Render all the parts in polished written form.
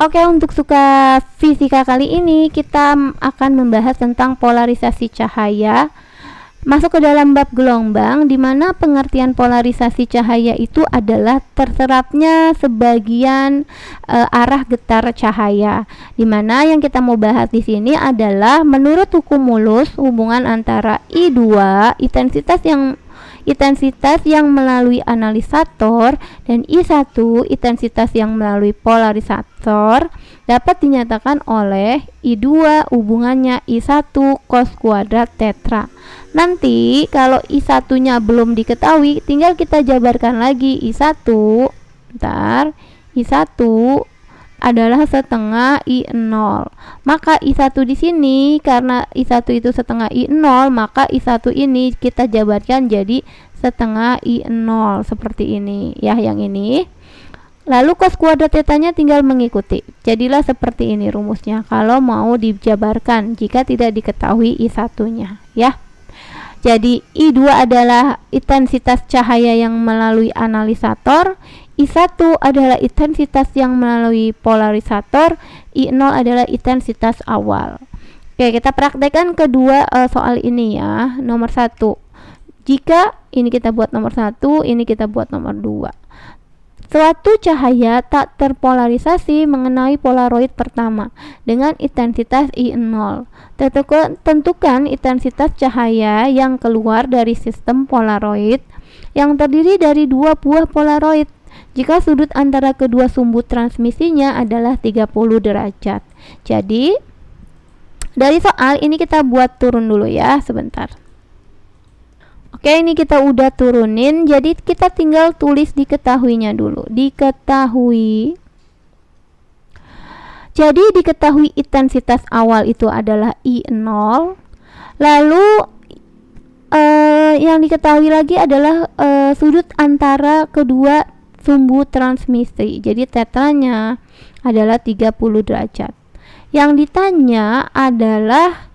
Oke, untuk suka fisika kali ini kita akan membahas tentang polarisasi cahaya. Masuk ke dalam bab gelombang, di mana pengertian polarisasi cahaya itu adalah terserapnya sebagian arah getar cahaya. Di mana yang kita mau bahas di sini adalah menurut hukum mulus hubungan antara I2 intensitas yang melalui analisator dan I1 intensitas yang melalui polarisator dapat dinyatakan oleh I2 hubungannya I1 cos kuadrat tetra. Nanti kalau I1 nya belum diketahui, tinggal kita jabarkan lagi I1 adalah setengah I0. Maka I1 di sini karena I1 itu setengah I0, maka I1 ini kita jabarkan jadi setengah I0 seperti ini ya, yang ini. Lalu cos kuadrat tetanya tinggal mengikuti. Jadilah seperti ini rumusnya kalau mau dijabarkan jika tidak diketahui I1-nya ya. Jadi I2 adalah intensitas cahaya yang melalui analisator, I1 adalah intensitas yang melalui polarisator, I0 adalah intensitas awal. Oke, kita praktekkan kedua soal ini ya. Nomor 1. Jika ini kita buat nomor 1, ini kita buat nomor 2. Suatu cahaya tak terpolarisasi mengenai polaroid pertama dengan intensitas I0. Tentukan intensitas cahaya yang keluar dari sistem polaroid yang terdiri dari dua buah polaroid jika sudut antara kedua sumbu transmisinya adalah 30 derajat. Jadi dari soal ini kita buat turun dulu ya sebentar. Oke, ini kita udah turunin, jadi kita tinggal tulis diketahuinya dulu. Diketahui intensitas awal itu adalah I0. Lalu yang diketahui lagi adalah sudut antara kedua sumbu transmisi. Jadi tetranya adalah 30 derajat. Yang ditanya adalah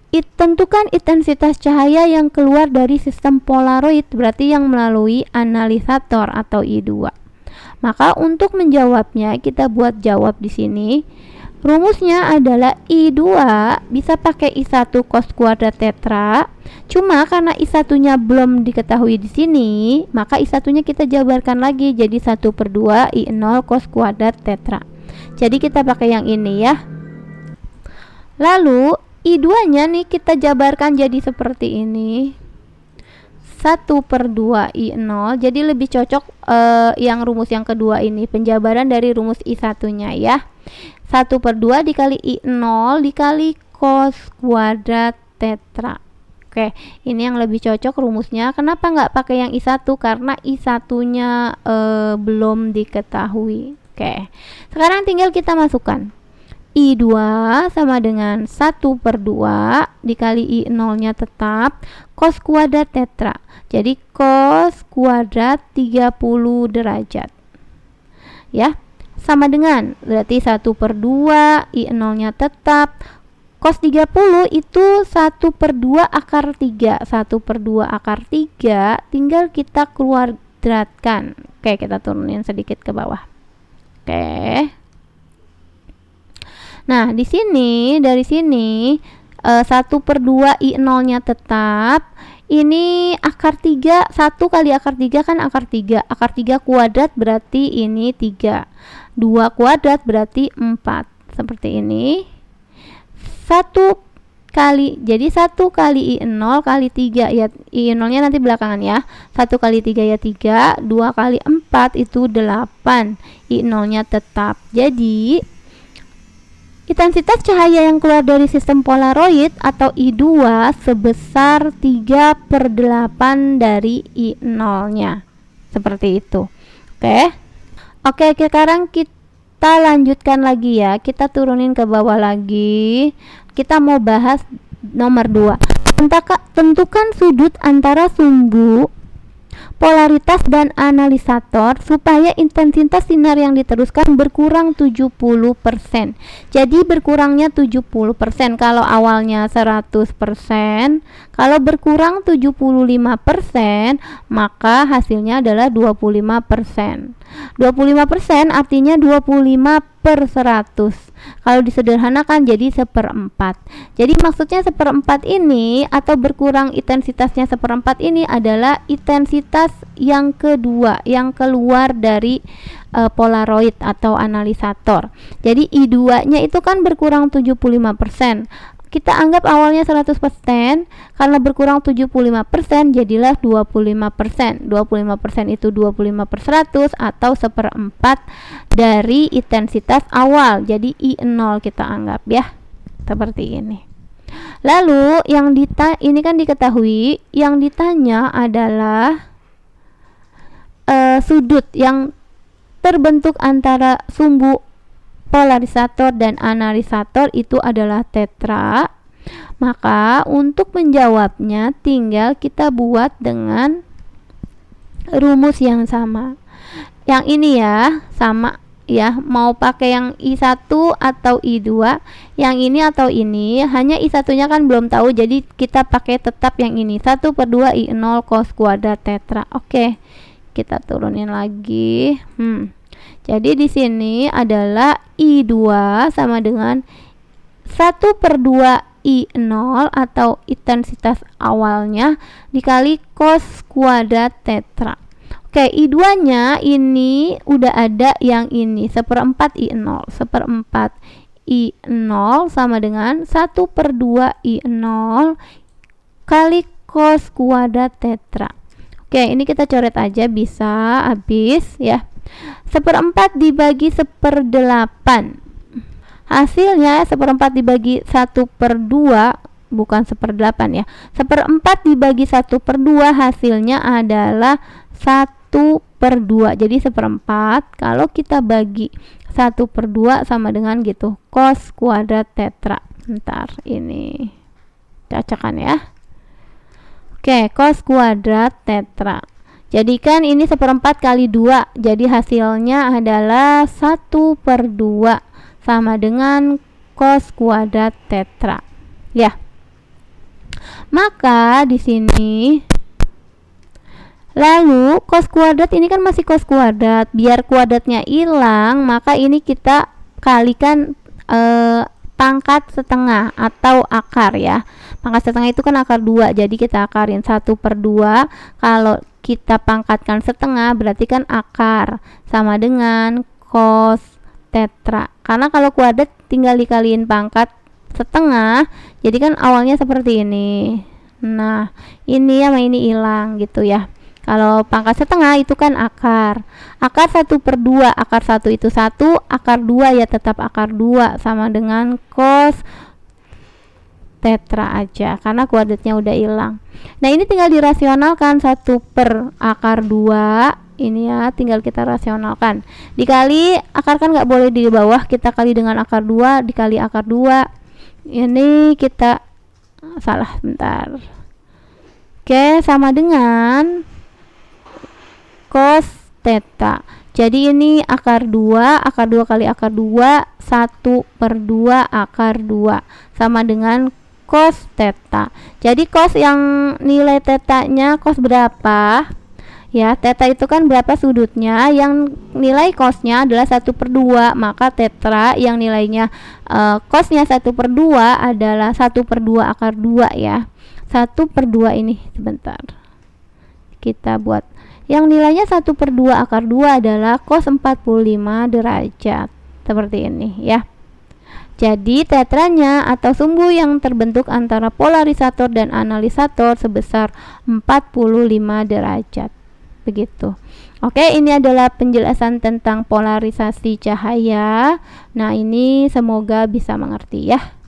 tentukan intensitas cahaya yang keluar dari sistem polaroid, berarti yang melalui analisator atau I2. Maka untuk menjawabnya kita buat jawab di sini. Rumusnya adalah I2 bisa pakai I1 cos kuadrat tetra. Cuma karena I1-nya belum diketahui di sini, maka I1-nya kita jabarkan lagi jadi 1/2 I0 cos kuadrat tetra. Jadi kita pakai yang ini ya. Lalu I2-nya nih kita jabarkan jadi seperti ini. 1/2 I0. Jadi lebih cocok yang rumus yang kedua ini, penjabaran dari rumus I1-nya ya. 1/2 dikali I0 dikali cos kuadrat tetra. Oke, ini yang lebih cocok rumusnya. Kenapa nggak pakai yang I1? Karena I1-nya belum diketahui. Oke, sekarang tinggal kita masukkan. I2 sama dengan 1/2 dikali I0-nya tetap cos kuadrat tetra. Jadi cos kuadrat 30 derajat. Ya, sama dengan berarti 1/2 I0-nya tetap cos 30 itu 1/2 akar 3. 1/2 akar 3 tinggal kita kuadratkan. Oke, kita turunin sedikit ke bawah. Oke. Nah, dari sini 1/2 I0-nya tetap. Ini akar 3, 1 kali akar 3 kan akar 3. Akar 3 kuadrat berarti ini 3. 2 kuadrat berarti 4. Seperti ini. 1 kali I0 kali 3 ya, I0-nya nanti belakangan ya. 1 kali 3 ya 3, 2 kali 4 itu 8. I0-nya tetap. Jadi intensitas cahaya yang keluar dari sistem polaroid atau I2 sebesar 3/8 dari I0-nya. Seperti itu. Oke, sekarang kita lanjutkan lagi ya. Kita turunin ke bawah lagi. Kita mau bahas nomor 2. Tentukan sudut antara sumbu polaritas dan analisator supaya intensitas sinar yang diteruskan berkurang 70%. Jadi berkurangnya 70%. Kalau awalnya 100%, kalau berkurang 75%, maka hasilnya adalah 25%. 25% artinya 25 1/100. Kalau disederhanakan jadi 1/4. Jadi maksudnya 1/4 ini atau berkurang intensitasnya 1/4 ini adalah intensitas yang kedua yang keluar dari Polaroid atau analisator. Jadi I2 nya itu kan berkurang 75%. Kita anggap awalnya 100%, karena berkurang 75% jadilah 25%. 25% itu 25/100 atau 1/4 dari intensitas awal. Jadi I0 kita anggap ya. Seperti ini. Lalu yang ini kan diketahui, yang ditanya adalah sudut yang terbentuk antara sumbu polarisator dan analisator itu adalah tetra. Maka untuk menjawabnya tinggal kita buat dengan rumus yang sama. Yang ini ya, sama ya, mau pakai yang I1 atau I2, yang ini atau ini, hanya I1 nya kan belum tahu, jadi kita pakai tetap yang ini, 1/2 I0 cos kuadrat tetra. Oke, kita turunin lagi. Jadi di sini adalah I2 sama dengan 1/2 I0 atau intensitas awalnya dikali cos kuadrat tetra. Oke, I2 nya ini udah ada yang ini 1/4 I0. 1/4 I0 sama dengan 1/2 I0 kali cos kuadrat tetra. Oke, ini kita coret aja bisa habis ya. 1/4 dibagi 1/8. Hasilnya 1/4 dibagi 1/2, bukan 1/8 ya. 1/4 dibagi 1/2 hasilnya adalah 1/2. Jadi 1/4 kalau kita bagi 1/2 sama dengan gitu, cos kuadrat tetra. Bentar, ini cocokkan ya. Oke, cos kuadrat tetra. Jadikan ini 1/4 kali 2, jadi hasilnya adalah 1/2 sama dengan cos kuadrat tetra. Ya. Maka di sini lalu cos kuadrat ini kan masih cos kuadrat, biar kuadratnya hilang, maka ini kita kalikan pangkat setengah atau akar ya. Pangkat setengah itu kan akar 2, jadi kita akarin 1/2. Kalau kita pangkatkan setengah berarti kan akar, sama dengan cos tetra. Karena kalau kuadrat tinggal dikaliin pangkat setengah, jadi kan awalnya seperti ini. Nah, ini sama ini hilang gitu ya. Kalau pangkat setengah itu kan akar. Akar 1/2, akar 1 itu 1, akar 2 ya tetap akar 2 sama dengan cos tetra aja karena kuadratnya udah hilang. Nah, ini tinggal dirasionalkan, 1/akar 2 ini ya, tinggal kita rasionalkan. Dikali akar kan nggak boleh di bawah, kita kali dengan akar 2 dikali akar 2. Ini kita salah bentar. Oke, sama dengan cos theta. Jadi ini akar 2 kali akar 2, 1/2 akar 2 sama dengan cos theta. Jadi cos yang nilai tetanya cos berapa? Ya, theta itu kan berapa sudutnya, yang nilai cosnya adalah 1/2, maka tetra yang nilainya cosnya 1/2 adalah 1/2 akar 2 ya. 1/2 ini sebentar. Kita buat yang nilainya 1/2 akar 2 adalah cos 45 derajat. Seperti ini ya. Jadi tetranya atau sumbu yang terbentuk antara polarisator dan analisator sebesar 45 derajat. Begitu. Oke, ini adalah penjelasan tentang polarisasi cahaya. Nah, ini semoga bisa mengerti ya.